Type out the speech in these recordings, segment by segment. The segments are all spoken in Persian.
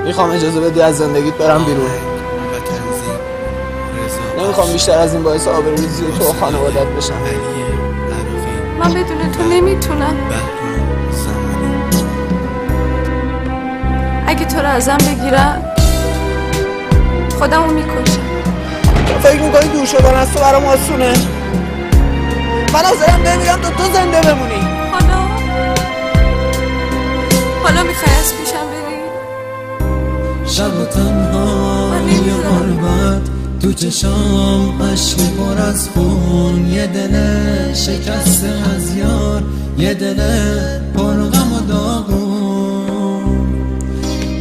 میخوام اجازه بدی از زندگیت برم بیرون. نمیخوام بیشتر از این باعث آبروریزی تو و خانوادت بشم. من بدون تو نمیتونم. اگه تو رو ازم بگیرم خودمو میکشم. فکر میکنی دور شدن از تو برام آسونه؟ من حاضرم بمیرم تو زنده بمونی. حالا میخوای از پیشم بری؟ شب و تنهایی غربت تو چشام عشق پر از خون، یه دل شکسته از یار، یه دل پر غم و داغون.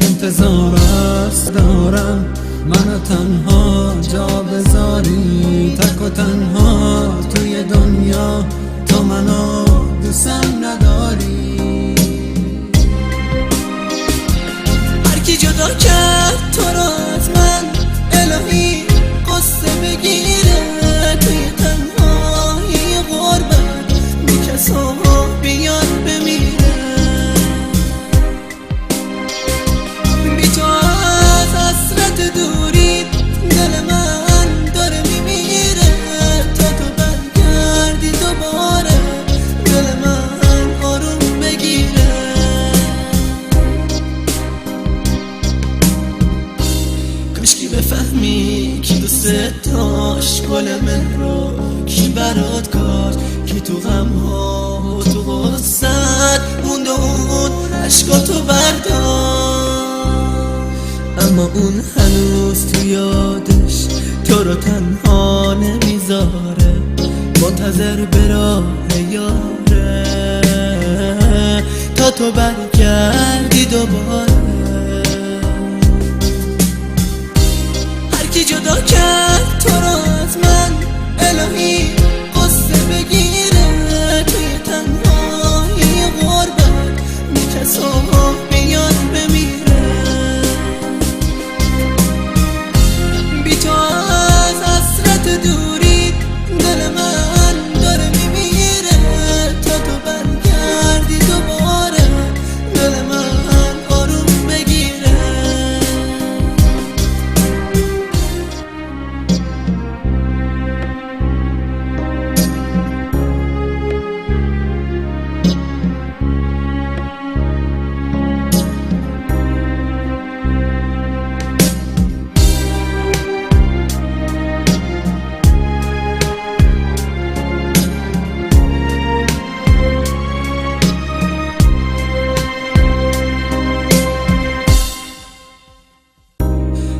انتظار است دارم منو تنها جا بذاری، تک و تنها توی دنیا، تو منو دوستم نداری. هرکی جدا کرد تو را از من، الهی قصه بگیره توی تنهایی غربت، بی کسا بیاد بمیره. بی تو از حسرت دوری دل من داره میمیره، تا تو برگردی دوباره دل من آروم بگیره. کاشکی بفهمی کی دوست داشت گل مهرو، کی برات کاش، کی تو غمها و تو غصت موند و اون عشقاتو برداشت. اما اون هنوز تو یادش تو رو تنها نمیذاره، منتظر به راه یاره تا تو برگردی دوباره. هرکی جدا کرد تو رو از من، الهی قصه بگیره توی تنهایی غربت، بی کسا بیاد بمیره. بی تو از حسرت دوری دل من داره میمیره، تا تو برگردی دوباره دل من آروم بگیره.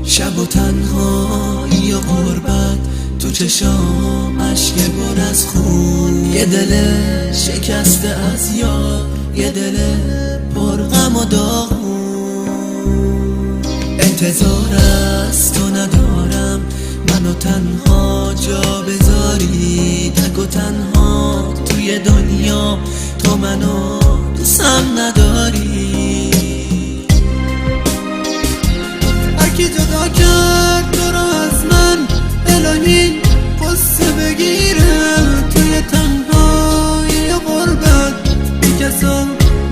شب و تنهایی غربت تو چشام عشق پر از خون، یه دل شکسته از یار، یه دل پر غم و داغون. انتظار از تو ندارم منو تنها جا بذاری، تک و تنها توی دنیا، تو منو دوستم نداری. هرکی جدا کرد تو را از من، الهی قصه بگیره توی تنهایی غربت، بی کسا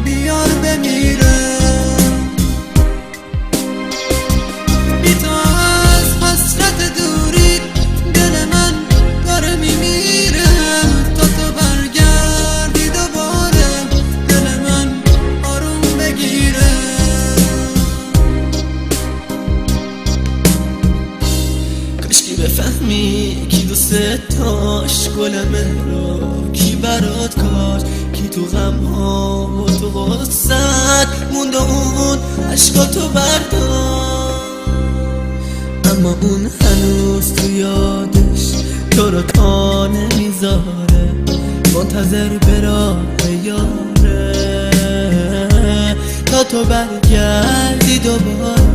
بیار بمیره. بی تو از حسرت دوری دل من داره میمیره، تا تو برگردی دوباره دل من آروم بگیره. کاشکی بفهمی کی دوست داشت گل مهرو، کی برات کاش، کی تو غمها و تو غصت موند و اون عشقاتو برداشت. اما اون هنوز تو یادش تو رو تا نمیذاره، منتظر به راه یاره تا تو برگردی دوباره.